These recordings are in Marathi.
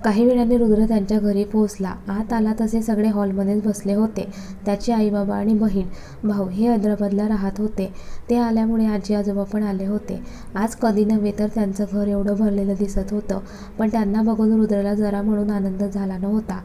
काही वेळाने रुद्र त्यांच्या घरी पोहोचला. आत आला तसे सगळे हॉलमध्येच बसले होते. त्याची आई बाबा आणि बहीण भाऊ हे हैदराबादला राहत होते. ते आल्यामुळे आजी आजोबा पण आले होते. आज कधी नव्हे तर त्यांचं घर एवढं भरलेलं दिसत होतं. पण त्यांना बघून रुद्रला जरा म्हणून आनंद झाला नव्हता.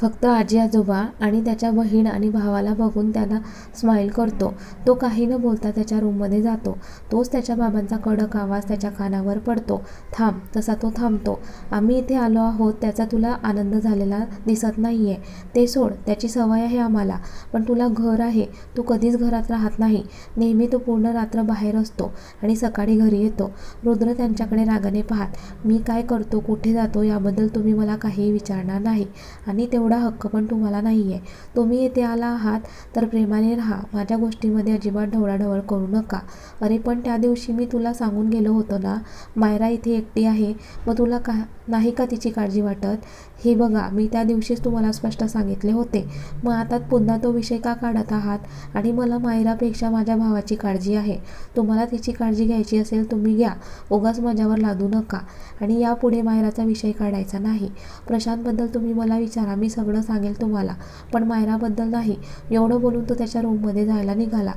फक्त आजी आजोबा आणि त्याच्या बहीण आणि भावाला बघून त्याला स्माईल करतो. तो काही न बोलता त्याच्या रूममध्ये जातो. तोच त्याच्या बाबांचा कडक आवाज त्याच्या कानावर पडतो. थांब. तसा तो थांबतो. आम्ही इथे आलो आहोत त्याचा तुला आनंद झालेला दिसत नाहीये. ते सोड. त्याची सवय आहे आम्हाला. पण तुला घर आहे. तू कधीच घरात राहत नाही. नेहमी तू पूर्ण रात्र बाहेर असतो आणि सकाळी घरी येतो. रुद्र त्यांच्याकडे रागाने पाहत, मी काय करतो, कुठे जातो याबद्दल तुम्ही मला काहीही विचारणार नाही आणि एवढा हक्क पण तुम्हाला नाहीये. तुम्ही येथे आला आहात तर प्रेमाने राहा. माझ्या गोष्टींमध्ये अजिबात ढवळाढवळ करू नका. अरे पण त्या दिवशी मी तुला सांगून गेलो होतो ना, मायरा इथे एकटी आहे. मग तुला नाही का तिची काळजी वाटत? हे बघा, मी त्या दिवशीच तुम्हाला स्पष्ट सांगितले होते. मग आता पुन्हा तो विषय का काढत आहात? आणि मला मायरापेक्षा माझ्या भावाची काळजी आहे. तुम्हाला तिची काळजी घ्यायची असेल तुम्ही घ्या. उगाच माझ्यावर लादू नका. आणि यापुढे मायराचा विषय काढायचा नाही. प्रशांतबद्दल तुम्ही मला विचारा, मी सगळं सांगेल तुम्हाला. पण मायराबद्दल नाही. एवढं बोलून तो त्याच्या रूममध्ये जायला निघाला.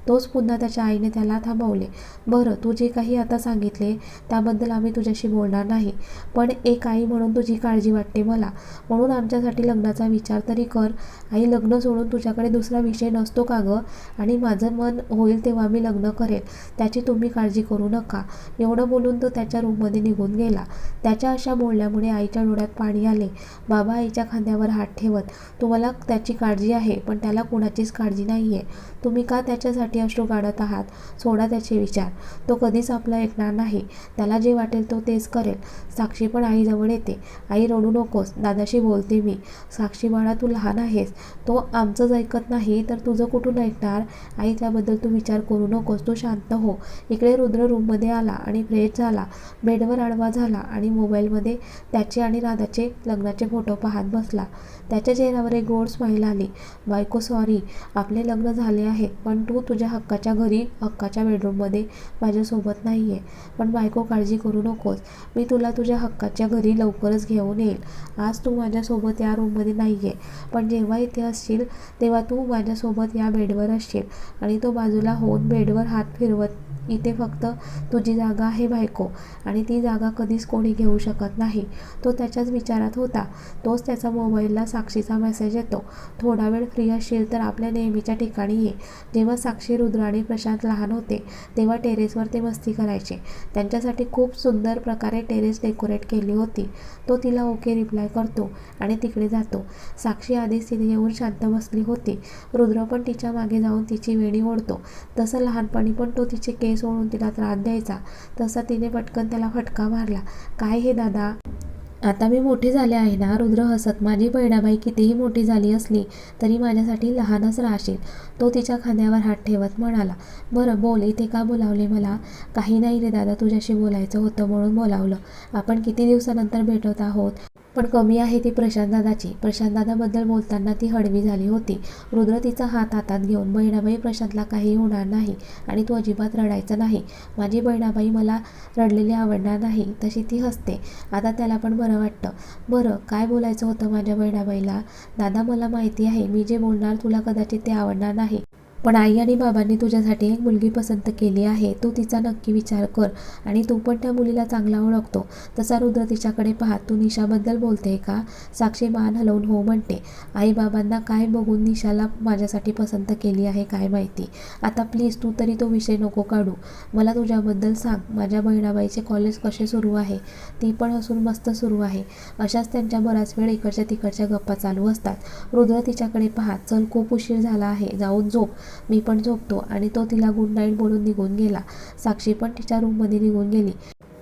तोच पुन्हा त्याच्या आईने त्याला थांबवले. बरं, तू जे काही आता सांगितले त्याबद्दल आम्ही तुझ्याशी बोलणार नाही. पण एक आई म्हणून तुझी काळजी वाटते मला. म्हणून आमच्यासाठी लग्नाचा विचार तरी कर. आई, लग्न सोडून तुझ्याकडे दुसरा विषय नसतो का गं? आणि माझं मन होईल तेव्हा मी लग्न करेल. त्याची तुम्ही काळजी करू नका. एवढं बोलून तो त्याच्या रूममध्ये निघून गेला. त्याच्या अशा बोलण्यामुळे आईच्या डोळ्यात पाणी आले. बाबा आईच्या खांद्यावर हात ठेवत, तुम्हाला त्याची काळजी आहे पण त्याला कुणाचीच काळजी नाहीये. तुम्ही का त्याच्यासाठी अश्रू काढत आहात? सोडा त्याचे विचार. तो कधीच आपलं ऐकणार नाही. त्याला जे वाटेल तो तेच करेल. साक्षी पण आईजवळ येते. आई, रडू नकोस. दादाशी बोलते मी. साक्षी बाळा, तू लहान आहेस. तो आमचंच ऐकत नाही तर तुझं कुठून ऐकणार? आई, त्याबद्दल तू विचार करू नकोस. तू शांत हो. इकडे रुद्र रूममध्ये आला आणि फ्रेश झाला. बेडवर आडवा झाला आणि मोबाईलमध्ये त्याचे आणि राधाचे लग्नाचे फोटो पाहत बसला. त्याच्या चेहऱ्यावर एक गोड स्माईल आली. बायको, सॉरी. आपले लग्न झाले आहे पण तू तुझ्या हक्काच्या घरी, हक्काच्या बेडरूममध्ये माझ्यासोबत नाहीये. पण बायको, काळजी करू नकोस. मी तुला तुझ्या हक्काच्या घरी लवकरच घेऊन येईल. आज तू माझ्यासोबत या रूममध्ये नाहीये. पण जेव्हा इथे असशील तेव्हा तू माझ्यासोबत या बेडवर असशील. आणि तो बाजूला होऊन बेडवर हात फिरवत, इथे फक्त तुझी जागा आहे बायको. आणि ती जागा कधीच कोणी घेऊ शकत नाही. तो त्याच्याच विचारात होता. तोच त्याचा मोबाईलला साक्षीचा मेसेज येतो. थोडा वेळ फ्री असशील तर आपल्या नेहमीच्या ठिकाणी ये. जेव्हा साक्षी, रुद्र आणि प्रशांत लहान होते तेव्हा टेरेसवर ते मस्ती करायचे. त्यांच्यासाठी खूप सुंदर प्रकारे टेरेस डेकोरेट केली होती. तो तिला ओके रिप्लाय करतो आणि तिकडे जातो. साक्षी आधीच तिथे येऊन शांत बसली होती. रुद्र पण तिच्या मागे जाऊन तिची वेणी ओढतो. तसं लहानपणी पण तो तिचे केस ओढून तिला त्रास द्यायचा. तसा तिने पटकन त्याला फटका मारला. काय हे दादा? आता मी मोठी झाले आहे ना? रुद्र हसत, माझी बहिणाबाई कितीही मोठी झाली असली तरी माझ्यासाठी लहानच राहशील. तो तिच्या खांद्यावर हात ठेवत म्हणाला. बरं बोल, इथे का बोलावले मला? काही नाही रे दादा, तुझ्याशी बोलायचं होतं म्हणून बोलावलं. आपण किती दिवसानंतर भेटत आहोत. पण कमी आहे ती प्रशांतदादाची. प्रशांतदादाबद्दल बोलताना ती हळवी झाली होती. रुद्र तिचा हात हातात घेऊन, बहिणाबाई, प्रशांतला काही होणार नाही आणि तू अजिबात रडायचं नाही. माझी बहिणाबाई मला रडलेली आवडणार नाही. तशी ती हसते. आता त्याला पण बरं वाटतं. बरं, काय बोलायचं होतं माझ्या बहिणाबाईला? दादा, मला माहिती आहे मी जे बोलणार तुला कदाचित ते आवडणार नाही. पण आई आणि बाबांनी तुझ्यासाठी एक मुलगी पसंत केली आहे. तू तिचा नक्की विचार कर. आणि तू पण त्या मुलीला चांगला ओळखतो. तसा रुद्र तिच्याकडे पाहत, तू निशाबद्दल बोलते का? साक्षी मान हलवून हो म्हणते. आई बाबांना काय बघून निशाला माझ्यासाठी पसंत केली आहे काय माहिती. आता प्लीज तू तरी तो विषय नको काढू. मला तुझ्याबद्दल सांग. माझ्या बहिणाबाईचे कॉलेज कसे सुरू आहे? ती पण हसून मस्त सुरू आहे. अशाच त्यांच्या बराच वेळ इकडच्या तिकडच्या गप्पा चालू असतात. रुद्र तिच्याकडे पाहत, चल खूप उशीर झाला आहे, जाऊन झोप. मी पण झोपतो. आणि तो तिला गुड नाईट बोलून निघून गेला. साक्षी पण तिच्या रूममध्ये निघून गेली.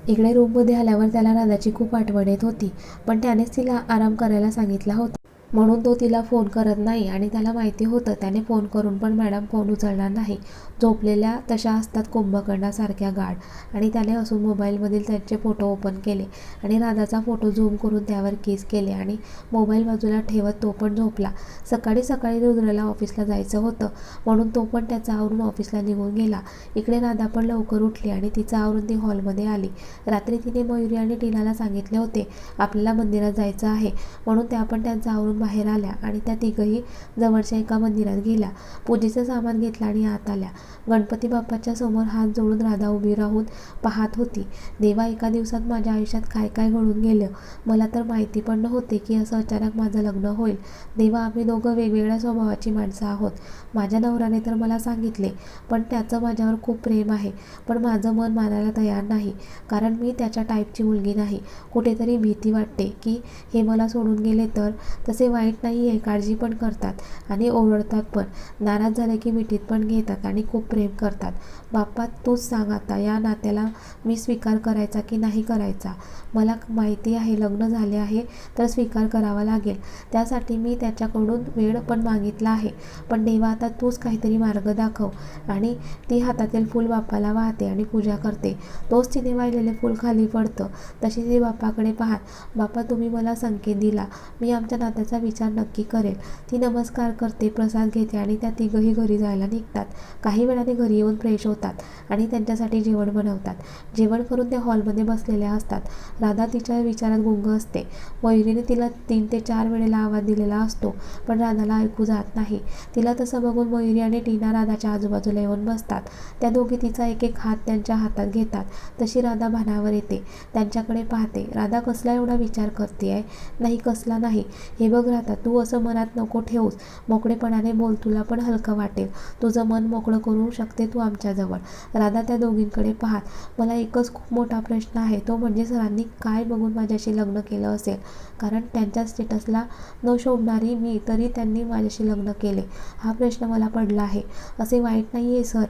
इकडे रूममध्ये आल्यावर त्याला राधाची खूप आठवण येत होती. पण त्यानेच तिला आराम करायला सांगितला होता. म्हणून तो तिला फोन करत नाही आणि त्याला माहिती होतं त्याने फोन करून पण मॅडम फोन उचलणार नाही. झोपलेल्या तशा असतात कुंभकर्णासारख्या गाढ आणि त्याने हसून मोबाईलमधील त्यांचे फोटो ओपन केले आणि राधाचा फोटो झूम करून त्यावर किस केले आणि मोबाईल बाजूला ठेवत तो पण झोपला. सकाळी सकाळी रुद्रला ऑफिसला जायचं होतं म्हणून तो पण त्याचं आवरून ऑफिसला निघून गेला. इकडे राधा पण लवकर उठली आणि तिचं आवरून ती हॉलमध्ये आली. रात्री तिने मयुरी आणि टीनाला सांगितले होते आपल्याला मंदिरात जायचं आहे म्हणून त्या पण त्यांचं आवरून बाहेर आल्या आणि त्या तिघही जवळच्या एका मंदिरात गेल्या. पूजेचं सामान घेतलं आणि आत आल्या. गणपती बाप्पाच्या समोर हात जोडून राधा उभी राहून पाहत होती. देवा, एका दिवसात माझ्या आयुष्यात काय काय घडून गेलं. मला तर माहिती पण नव्हते की असं अचानक माझं लग्न होईल. देवा, आम्ही दोघं वेगवेगळ्या स्वभावाची माणसं आहोत. माझ्या नवऱ्याने तर मला सांगितले पण त्याचं माझ्यावर खूप प्रेम आहे. पण माझं मन मानायला तयार नाही कारण मी त्याच्या टाईपची मुलगी नाही. कुठेतरी भीती वाटते की हे मला सोडून गेले तर. तसे वाईट नाही आहे, काळजी पण करतात आणि ओरडतात पण. नाराज झाले की मिठीत पण घेतात आणि खूप प्रेम करतात. बाप्पा, तूच सांग आता या नात्याला मी स्वीकार करायचा की नाही करायचा. मला माहिती आहे लग्न झाले आहे तर स्वीकार करावा लागेल. त्यासाठी मी त्याच्याकडून वेळ पण मागितला आहे. पण देवा, आता तूच काहीतरी मार्ग दाखव. आणि ती हातातील फूल बाप्पाला वाहते आणि पूजा करते. तोच तिने वाहिलेले फूल खाली पडतं. तशी ती बाप्पाकडे पाहत, बाप्पा तुम्ही मला संकेत दिला, मी आमच्या नात्याचा विचार नक्की करेल. ती नमस्कार करते, प्रसाद घेते आणि त्या तिघही घरी जायला निघतात. काही वेळाने घरी येऊन फ्रेश होतात आणि त्यांच्यासाठी जेवण बनवतात. जेवण करून ते हॉलमध्ये बसलेल्या असतात. राधा तिच्या विचारात गुंग असते. मयुरीने तिला 3 ते 4 वेळेला आवाज दिलेला असतो पण राधाला ऐकू जात नाही. तिला तसं बघून मयुरी आणि टीना राधाच्या आजूबाजूला येऊन बसतात. त्या दोघी तिचा एक एक हात त्यांच्या हातात घेतात. तशी राधा भानावर येते, त्यांच्याकडे पाहते. राधा, कसला एवढा विचार करतेय? नाही, कसला नाही. हे बघ राधा, तू असं मनात नको ठेवूस. मोकळेपणाने बोल, तुला पण हलकं वाटेल. तुझं मन मोकळं करू शकते तू आमच्याजवळ. राधा त्या दोघींकडे पाहत, मला एकच खूप मोठा प्रश्न आहे, तो म्हणजे सरांनी काय बघून माझ्याशी लग्न केलं असेल. कारण त्यांच्या स्टेटसला न शोभणारी मी तरी त्यांनी माझ्याशी लग्न केले. हा प्रश्न मला पडला आहे. असे वाईट नाही आहे सर.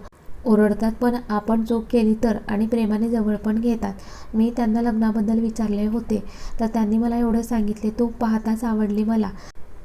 ओरडतात पण आपण चूक केली तर आणि प्रेमाने जवळ पण घेतात. मी त्यांना लग्नाबद्दल विचारले होते तर त्यांनी मला एवढं सांगितले, तू पाहताच आवडली मला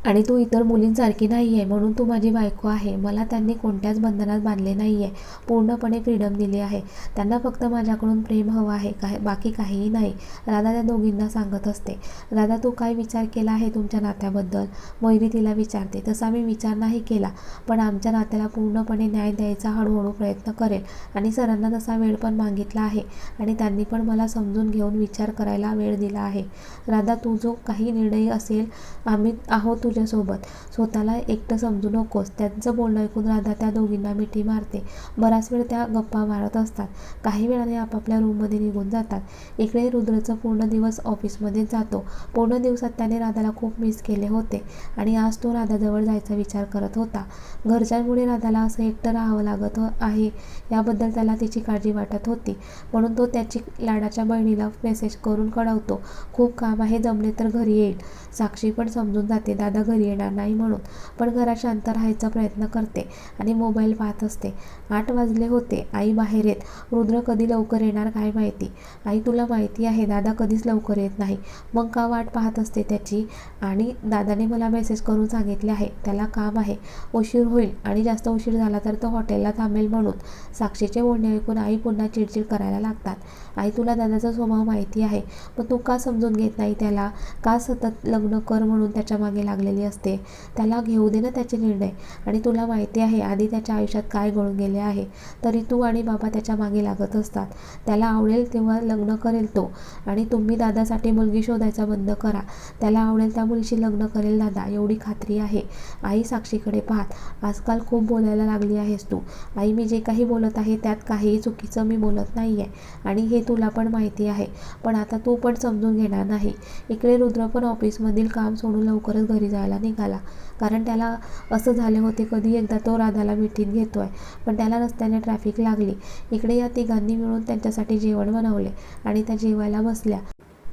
आणि तू इतर मुलींसारखी नाही आहे म्हणून तू माझी बायको आहे. मला त्यांनी कोणत्याच बंधनात बांधले नाही आहे, पूर्णपणे फ्रीडम दिली आहे. त्यांना फक्त माझ्याकडून प्रेम हवं आहे, बाकी काहीही नाही. राधा त्या दोघींना सांगत असते. राधा, तू काय विचार केला आहे तुमच्या नात्याबद्दल? मयुरी तिला विचारते. तसा मी विचार नाही केला पण आमच्या नात्याला पूर्णपणे न्याय द्यायचा हळूहळू प्रयत्न करेल आणि सरांना तसा वेळ पण मागितला आहे आणि त्यांनी पण मला समजून घेऊन विचार करायला वेळ दिला आहे. राधा, तू जो काही निर्णय असेल आम्ही आहोत तुझ्यासोबत. स्वतःला एकटं समजू नकोस. त्यांचं बोलणं ऐकून राधा त्या दोघींना मिठी मारते. बराच वेळ त्या गप्पा मारत असतात. काही वेळाने आपापल्या रूममध्ये निघून जातात. इकडे रुद्रचं पूर्ण दिवस ऑफिसमध्ये जातो. पूर्ण दिवसात त्याने राधाला खूप मिस केले होते आणि आज तो राधाजवळ जायचा विचार करत होता. घरच्यांमुळे राधाला असं एकटं राहावं लागत आहे याबद्दल त्याला तिची काळजी वाटत होती. म्हणून तो त्याची लाडाच्या बहिणीला मेसेज करून कळवतो, खूप काम आहे, जमले तर घरी येईल. साक्षी पण समजून जाते दादा घरी येणार नाही म्हणून, पण घरात शांत राहायचा प्रयत्न करते आणि मोबाईल पाहत असते. 8 वाजले होते. आई बाहेर येत, रुद्र कधी लवकर येणार काय माहिती. आई, तुला माहिती आहे दादा कधीच लवकर येत नाही. मग का वाट पाहत असते त्याची? आणि दादाने मला मेसेज करून सांगितले आहे त्याला काम आहे, उशीर होईल आणि जास्त उशीर झाला तर तो हॉटेलला थांबेल म्हणून. साक्षीचे बोलणे ऐकून आई पुन्हा चिडचिड करायला लागतात. आई, तुला दादाचा स्वभाव माहिती आहे पण तू का समजून घेत नाही त्याला? का सतत लग्न कर म्हणून त्याच्या मागे लागलेली असते? त्याला घेऊ दे ना त्याचे निर्णय. आणि तुला माहिती आहे आधी त्याच्या आयुष्यात काय घडून गेले आहे तरी तू आणि बाबा त्याच्या मागे लागत असतात. त्याला आवडेल तेव्हा लग्न करेल तो आणि तुम्ही दादासाठी मुलगी शोधायचा बंद करा. त्याला आवडेल त्या मुलीशी लग्न करेल दादा, एवढी खात्री आहे. आई साक्षीकडे पाहत, आजकाल खूप बोलायला लागली आहेस तू. आई, मी जे काही बोलत आहे त्यात काहीही चुकीचं मी बोलत नाही आहे आणि हे तुला पण माहिती आहे. पण आता तू पण समजून घेणार नाही. इकडे रुद्र पण ऑफिसमधील काम सोडून लवकरच घरी जायला निघाला. कारण त्याला असं झाले होते कधी एकदा तो राधाला मिठीत घेतोय पण त्याला रस्त्याने ट्रॅफिक लागली. इकडे या तिघांनी मिळून त्यांच्यासाठी जेवण बनवले आणि त्या जेवायला बसल्या.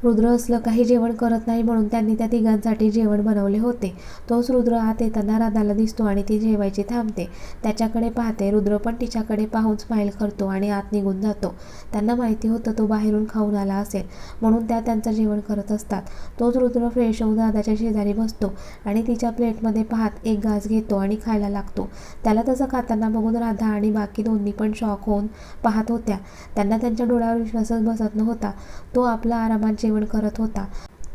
रुद्र असलं काही जेवण करत नाही म्हणून त्यांनी त्या तिघांसाठी जेवण बनवले होते. तोच रुद्र आत येताना राधाला दिसतो आणि ती जेवायची थांबते. त्याच्याकडे पाहते. रुद्र पण तिच्याकडे पाहून स्माईल करतो आणि आत निघून जातो. त्यांना माहिती होतं तो बाहेरून खाऊन आला असेल म्हणून त्या त्यांचं जेवण करत असतात. तोच रुद्र फ्रेश होऊन राधाच्या शेजारी बसतो आणि तिच्या प्लेटमध्ये पाहत एक घास घेतो आणि खायला लागतो. त्याला तसं खाताना बघून राधा आणि बाकी दोन्ही पण शॉक होऊन पाहत होत्या. त्यांना त्यांच्या डोळ्यावर विश्वासच बसत नव्हता. तो आपला आरामात जेवण करत होता.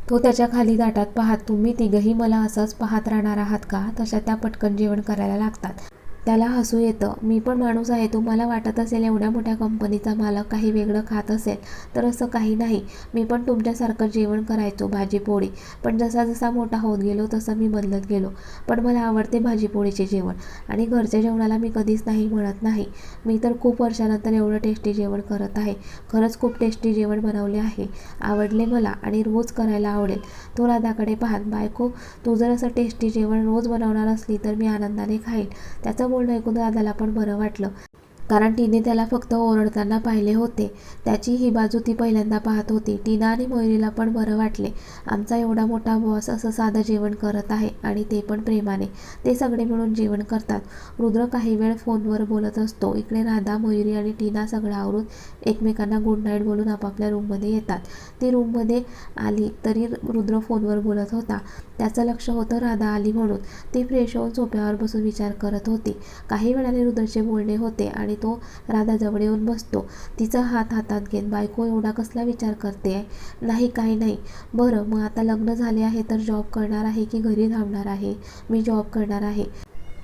तो त्याच्या खाली ताटात पाहत, तुम्ही तिघंही मला असंच पाहत राहणार आहात का? तशा त्या पटकन जेवण करायला लागतात. त्याला हसू येतं. मी पण माणूस आहे. तुम्हाला वाटत असेल एवढ्या मोठ्या कंपनीचा मालक काही वेगळं खात असेल, तर असं काही नाही. मी पण तुमच्यासारखं जेवण करायचो, भाजी पोळी. पण जसा जसा मोठा होत गेलो तसं मी बदलत गेलो. पण मला आवडते भाजी पोळीचे जेवण आणि घरच्या जेवणाला मी कधीच नाही म्हणत नाही. मी तर खूप वर्षानंतर एवढं टेस्टी जेवण करत आहे. खरंच खूप टेस्टी जेवण बनवले आहे. आवडले मला आणि रोज करायला आवडेल. तो राधाकडे पाहत, बायको तू जर असं टेस्टी जेवण रोज बनवणार असली तर मी आनंदाने खाईन. त्याचं बोलणं ऐकून राधाला पण बरं वाटलं, कारण तिने त्याला फक्त ओरडताना पाहिले होते. त्याची ही बाजू ती पहिल्यांदा पाहत होती. टीना आणि मयुरीला पण बरं वाटले. आमचा एवढा मोठा बॉस असं साधं जेवण करत आहे आणि ते पण प्रेमाने. ते सगळे मिळून जेवण करतात. रुद्र काही वेळ फोनवर बोलत असतो. इकडे राधा, मयुरी आणि टीना सगळं आवरून एकमेकांना गुड नाईट बोलून आपापल्या रूममध्ये येतात. ती रूममध्ये आली तरी रुद्र फोनवर बोलत होता. त्याचं लक्ष होतं राधा आली म्हणून. ती फ्रेश होऊन सोफ्यावर बसून विचार करत होती. काही वेळाने रुद्रचे बोलणे होते आणि तो राधाजवळ येऊन बसतो. तिचा हात हातात घेत, बायको एवढा कसला विचार करते? नाही काही नाही. बरं मग आता लग्न झाले आहे तर जॉब करणार आहे की घरी थांबणार आहे? मी जॉब करणार आहे.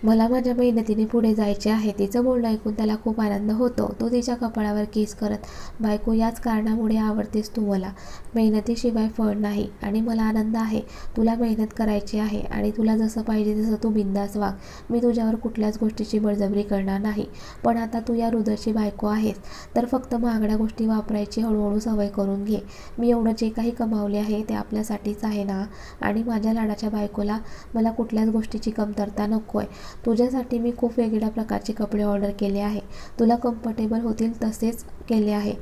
मला माझ्या मेहनतीने पुढे जायचे आहे. तिचं बोलणं ऐकून त्याला खूप आनंद होतो. तो तिच्या कपाळावर किस करत, बायको याच कारणामुळे आवडतेस तू मला. मेहनतीशिवाय फळ नाही आणि मला आनंद आहे. तुला मेहनत करायची आहे आणि तुला जसं पाहिजे तसं तू बिंदास वाग. मी तुझ्यावर कुठल्याच गोष्टीची बळजबरी करणार नाही. पण आता तू या रुद्रची बायको आहेस तर फक्त महागड्या गोष्टी वापरायची हळूहळू सवय करून घे. मी एवढं जे काही कमावले आहे ते आपल्यासाठीच आहे ना, आणि माझ्या लाडाच्या बायकोला मला कुठल्याच गोष्टीची कमतरता नको आहे. तुझ्यासाठी मी खूप वेगवेगळ्या प्रकारचे कपडे ऑर्डर केले आहे. तुला कम्फर्टेबल होतील तसेच केले आहे.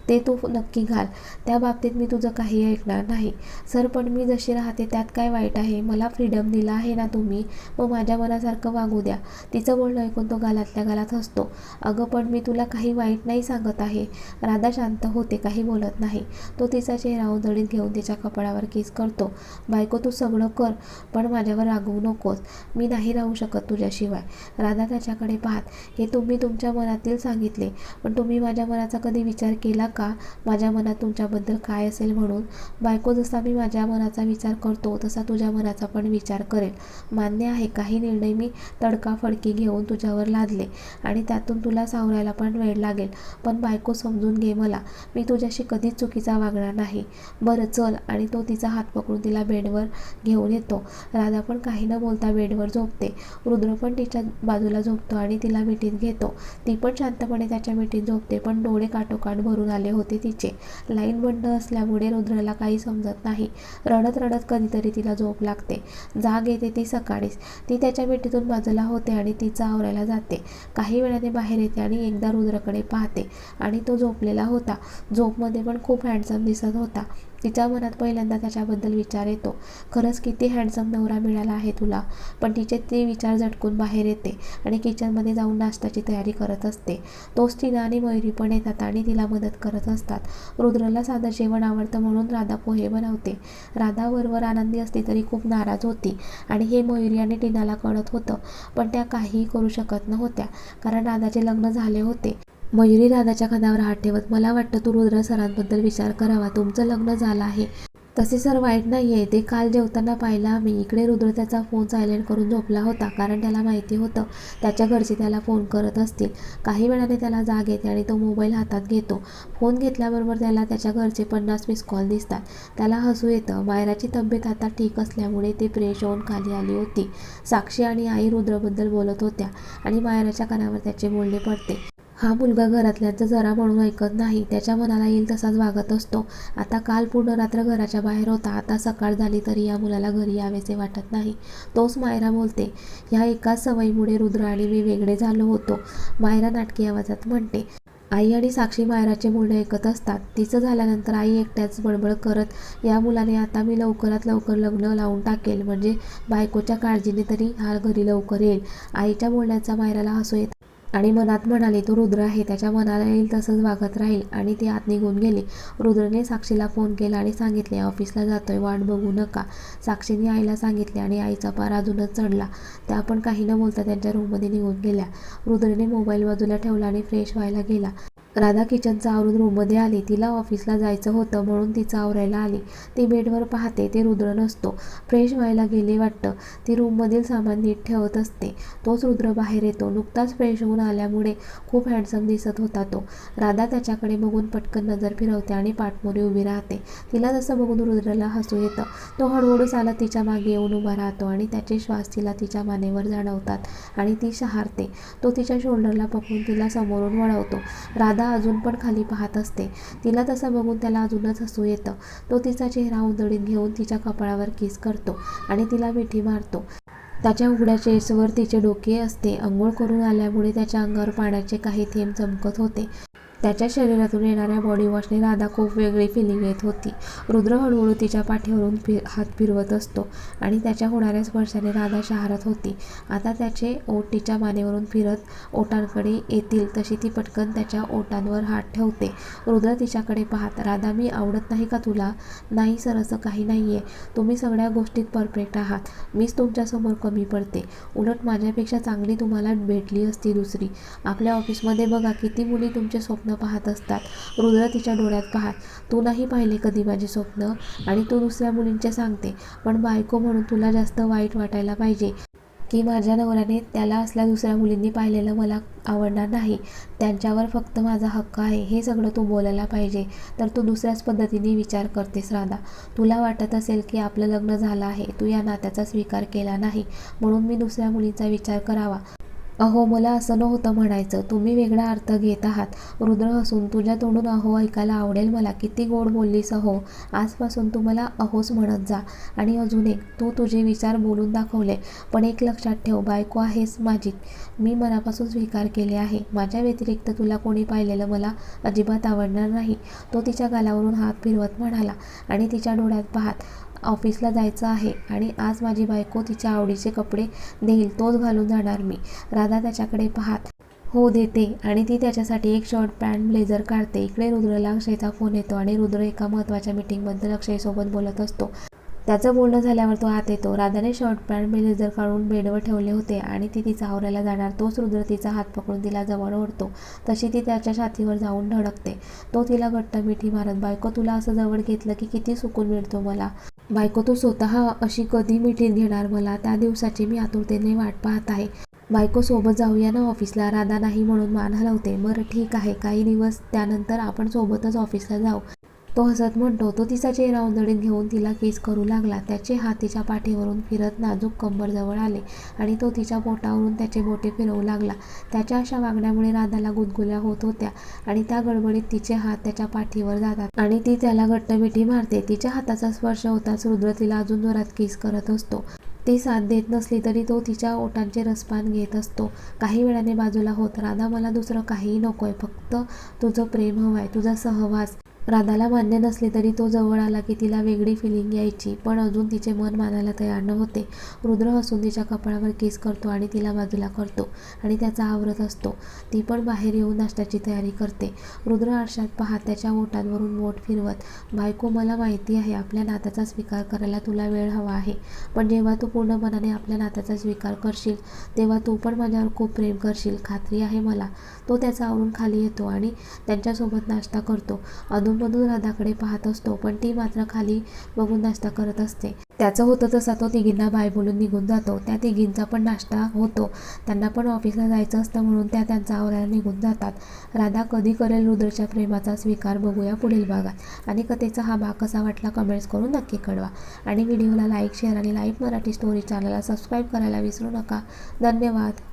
ते तू नक्की घाल. त्या बाबतीत मी तुझं काही ऐकणार नाही. सर पण मी जशी राहते त्यात काय वाईट आहे? मला फ्रीडम दिला आहे ना तुम्ही, मग माझ्या मनासारखं वागू द्या. तिचं बोलणं ऐकून तो गालातल्या गालात हसतो. अगं पण मी तुला काही वाईट नाही सांगत आहे. राधा शांत होते, काही बोलत नाही. तो तिचा चेहरा उजळीत घेऊन तिच्या कपाळावर किस करतो. बायको तू सगळं कर पण माझ्यावर रागवू नकोस. मी नाही राहू शकत तुझ्याशिवाय. राधा त्याच्याकडे पाहत, हे तुम्ही तुमच्या मनातील सांगितले, पण तुम्ही माझ्या मनाचा कधी विचार केला का? माझ्या मनात तुमच्याबद्दल काय असेल म्हणून? बायको जसा मी माझ्या मनाचा विचार करतो तसा तुझ्या मनाचा पण विचार करेल. मान्य आहे काही निर्णय मी तडकाफडकी घेऊन तुझ्यावर लादले आणि त्यातून तुला सावरायला पण वेळ लागेल. पण बायको समजून घे मला. मी तुझ्याशी कधीच चुकीचा वागणार नाही. बरं चल. आणि तो तिचा हात पकडून तिला बेडवर घेऊन येतो. राधा पण काही न बोलता बेडवर झोपते. रुद्र पण तिच्या बाजूला झोपतो आणि तिला मिठीत घेतो. ती पण शांतपणे त्याच्या मिठीत झोपते, पण डोळे काठोकाठ भरून आले होते तिचे. लाईट बंद असल्यामुळे रुद्रला काही समजत नाही. रडत रडत कधीतरी तिला झोप लागते. जाग येते ती सकाळीच. ती त्याच्या मिठीतून बाजूला होते आणि तिचं आवरायला जाते. काही वेळाने बाहेर येते आणि एकदा रुद्रकडे पाहते आणि तो झोपलेला होता. झोपमध्ये पण खूप हँडसम दिसत होता. तिच्या मनात पहिल्यांदा त्याच्याबद्दल विचार येतो. खरंच किती हँडसम नवरा मिळाला आहे तुला. पण तिचे ते विचार झटकून बाहेर येते आणि किचनमध्ये जाऊन नाश्त्याची तयारी करत असते. तोच टीना आणि मयुरी पण येतात आणि तिला मदत करत असतात. रुद्रला साधं जेवण आवडतं म्हणून राधा पोहे बनवते. राधा वरवर आनंदी असली तरी खूप नाराज होती आणि हे मयुरी आणि टीनाला कळत होतं. पण त्या काहीही करू शकत नव्हत्या, कारण राधाचे लग्न झाले होते. मयुरी राधाच्या खांद्यावर हात ठेवत, मला वाटतं तू रुद्र सरांबद्दल विचार करावा. तुमचं लग्न झालं आहे. तसे सर वाईट नाही आहे. ते काल जेवताना पाहिलं आम्ही. इकडे रुद्र त्याचा फोन सायलेंट करून झोपला होता, कारण त्याला माहिती होतं त्याच्या घरचे त्याला फोन करत असतील. काही वेळाने त्याला जाग येते आणि तो मोबाईल हातात घेतो. फोन घेतल्याबरोबर त्याला त्याच्या घरचे 50 मिस कॉल दिसतात. त्याला हसू येतं. मायराची तब्येत आता ठीक असल्यामुळे ते फ्रेश होऊन खाली आली होती. साक्षी आणि आई रुद्रबद्दल बोलत होत्या आणि मायराच्या कानावर त्याचे बोलणे पडते. हा मुलगा घरातल्यांचं जरा म्हणून ऐकत नाही. त्याच्या मनाला येईल तसाच वागत असतो. आता काल पूर्ण रात्र घराच्या बाहेर होता. आता सकाळ झाली तरी या मुलाला घरी यावेसे वाटत नाही. तोच मायरा बोलते, ह्या एकाच सवयीमुळे रुद्र आणि मी वेगळे झालो होतो. मायरा नाटकी आवाजात म्हणते. आई आणि साक्षी मायराचे बोलणे ऐकत असतात. तिचं झाल्यानंतर आई एकट्याच बडबड करत, या मुलाने आता मी लवकरात लवकर लग्न लावून टाकेल, म्हणजे बायकोच्या काळजीने तरी हा घरी लवकर येईल. आईच्या बोलण्याचा मायराला हसू येत आणि मनात म्हणाली, तो रुद्र आहे, त्याच्या मनाला येईल तसंच वागत राहील. आणि ती आत निघून गेली. रुद्रने साक्षीला फोन केला आणि सांगितले, ऑफिसला जातोय, वाट बघू नका. साक्षीने आईला सांगितले आणि आईचा पार अजूनच चढला. त्या पण काही न बोलता त्यांच्या रूममध्ये निघून गेल्या. रुद्रने मोबाईल बाजूला ठेवला आणि फ्रेश व्हायला गेला. राधा किचनचं आवरून रूममध्ये आली. तिला ऑफिसला जायचं होतं म्हणून तिचं आवरायला आली. ती बेडवर पाहते, ते रुद्र नसतो. फ्रेश व्हायला गेले वाटतं. ती रूममधील सामान नीट ठेवत असते. तोच रुद्र बाहेर येतो. नुकताच फ्रेश होऊन आल्यामुळे खूप हँडसम दिसत होता तो. राधा त्याच्याकडे बघून पटकन नजर फिरवते आणि पाठमोरी उभी राहते. तिला तसं बघून रुद्रला हसू येतं. तो हळूहळू चालत तिच्या मागे येऊन उभा राहतो आणि त्याचे श्वास तिला तिच्या मानेवर जाणवतात आणि ती शहारते. तो तिच्या शोल्डरला पकडून तिला समोरून वळवतो. राधा अजून पण खाली पाहत असते. तिला तसं बघून त्याला अजूनच हसू येतं. तो तिचा चेहरा उधळीत घेऊन तिच्या कपाळावर किस करतो आणि तिला मिठी मारतो. त्याच्या उघड्या चेस्टवर तिचे डोके असते. अंघोळ करून आल्यामुळे त्याच्या अंगावर पाण्याचे काही थेंब चमकत होते. त्याच्या शरीरातून येणाऱ्या बॉडी वॉशने राधा खूप वेगळी फिलिंग येत होती. रुद्र हळूहळू तिच्या पाठीवरून हात फिरवत असतो आणि त्याच्या होणाऱ्या स्पर्शाने राधा शहारत होती. आता त्याचे ओठ तिच्या मानेवरून फिरत ओठांकडे येतील तशी ती पटकन त्याच्या ओठांवर हात ठेवते. रुद्र तिच्याकडे पाहत, राधा मी आवडत नाही का तुला? नाही सर, असं काही नाहीये. तुम्ही सगळ्या गोष्टीत परफेक्ट आहात. मीच तुमच्यासमोर कमी पडते. उलट माझ्यापेक्षा चांगली तुम्हाला भेटली असती दुसरी. आपल्या ऑफिसमध्ये बघा किती मुली तुमचे स्वप्न पाहत असतात. रुद्र तिच्या डोळ्यात पाहत, तू नाही पाहिले कधी माझे स्वप्न? आणि तू दुसऱ्या मुलींचे सांगते, पण बायको म्हणून तुला जास्त वाईट वाटायला पाहिजे की माझ्या नवऱ्याने त्याला असल्या दुसऱ्या मुलींनी पाहिलेलं मला आवडणार नाही, त्यांच्यावर फक्त माझा हक्क आहे, हे सगळं तू बोलायला पाहिजे. तर तू दुसऱ्याच पद्धतीने विचार करतेस राधा. तुला वाटत असेल की आपलं लग्न झालं आहे, तू या नात्याचा स्वीकार केला नाही म्हणून मी दुसऱ्या मुलींचा विचार करावा. अहो, मला असं नव्हतं म्हणायचं. तुम्ही वेगळा अर्थ घेत आहात. रुद्र हसून, तुझ्या तोंडून अहो ऐकायला आवडेल मला. किती गोड बोललीस अहो. आजपासून तू मला अहोच म्हणत जा. आणि अजून एक, तू तुझे विचार बोलून दाखवले, पण एक लक्षात ठेव, बायको आहेस माझी, मी मनापासून स्वीकार केले आहे. माझ्या व्यतिरिक्त तुला कोणी पाहिलेलं मला अजिबात आवडणार नाही. तो तिच्या गालावरून हात फिरवत म्हणाला आणि तिच्या डोळ्यात पाहत, ऑफिसला जायचं आहे आणि आज माझी बायको तिच्या आवडीचे कपडे देईल, तोच घालून जाणार मी. राधा त्याच्याकडे पाहत, हो देते. आणि ती त्याच्यासाठी एक शॉर्ट पॅन्ट ब्लेझर काढते. इकडे रुद्रला अक्षयचा फोन येतो आणि रुद्र एका महत्त्वाच्या मीटिंगबद्दल अक्षयसोबत बोलत असतो. त्याचं बोलणं झाल्यावर तो आत येतो. राधाने शॉर्ट पॅन्ट ब्लेझर काढून बेडवर ठेवले होते आणि ती तिचा आवरायला जाणार. तोच रुद्र तिचा हात पकडून तिला जवळ ओढतो. तशी ती त्याच्या छातीवर जाऊन धडकते. तो तिला घट्ट मिठी मारत, बायको तुला असं जवळ घेतलं की किती सुकून मिळतो मला. बायको तू स्वतः अशी कधी मिठीत घेणार मला? त्या दिवसाची मी आतुरतेने वाट पाहत आहे. बायको सोबत जाऊया ना ऑफिसला? राधा नाही म्हणून मान हलवते. बरं ठीक आहे, काही दिवस त्यानंतर आपण सोबतच ऑफिसला जाऊ, तो हसत म्हणतो. तो तिचा चेहरा उंजळीत घेऊन तिला किस करू लागला. त्याचे हात तिच्या पाठीवरून फिरत नाजूक कंबर जवळ आले आणि तो तिच्या पोटावरून त्याचे बोटे फिरवू लागला. त्याच्या अशा वागण्यामुळे राधाला गुदगुल्या होत होत्या आणि त्या गडबडीत तिचे हात त्याच्या पाठीवर जातात आणि ती त्याला घट्ट मिठी मारते. तिच्या हाताचा स्पर्श होताच रुद्र तिला अजून जोरात किस करत असतो. ती साथ देत नसली तरी तो तिच्या ओठांचे रसपान घेत असतो. काही वेळाने बाजूला होत, राधा मला दुसरं काहीही नकोय, फक्त तुझं प्रेम हवंय, तुझा सहवास. राधाला मान्य नसले तरी तो जवळ आला की तिला वेगळी फिलिंग यायची, पण अजून तिचे मन मानायला तयार नव्हते. रुद्र हसून तिच्या कपाळावर किस करतो आणि तिला बाजूला करतो आणि त्याचा आवरत असतो. ती पण बाहेर येऊन नाश्त्याची तयारी करते. रुद्र आरशात पाहत त्याच्या ओठांवरून बोट फिरवत, बायको मला माहिती आहे आपल्या नात्याचा स्वीकार करायला तुला वेळ हवा आहे, पण जेव्हा तू पूर्ण मनाने आपल्या नात्याचा स्वीकार करशील तेव्हा तू पण माझ्यावर खूप प्रेम करशील, खात्री आहे मला. तो त्याचा आवरून खाली येतो आणि त्यांच्यासोबत नाश्ता करतो. अधूनमधून राधाकडे पाहत असतो, पण ती मात्र खाली बघून नाश्ता करत असते. त्याचं होतं तसा तो तिघींना बाय बोलून निघून जातो. त्या तिघींचा पण नाश्ता होतो. त्यांना पण ऑफिसला जायचं असतं म्हणून त्या त्यांचा आवरायला निघून जातात. राधा कधी करेल रुद्रच्या प्रेमाचा स्वीकार, बघूया पुढील भागात. आणि कथेचा हा भाग कसा वाटला कमेंट्स करून नक्की कळवा. आणि व्हिडिओला लाईक, शेअर आणि लाईव्ह मराठी स्टोरी चॅनलला सबस्क्राईब करायला विसरू नका. धन्यवाद.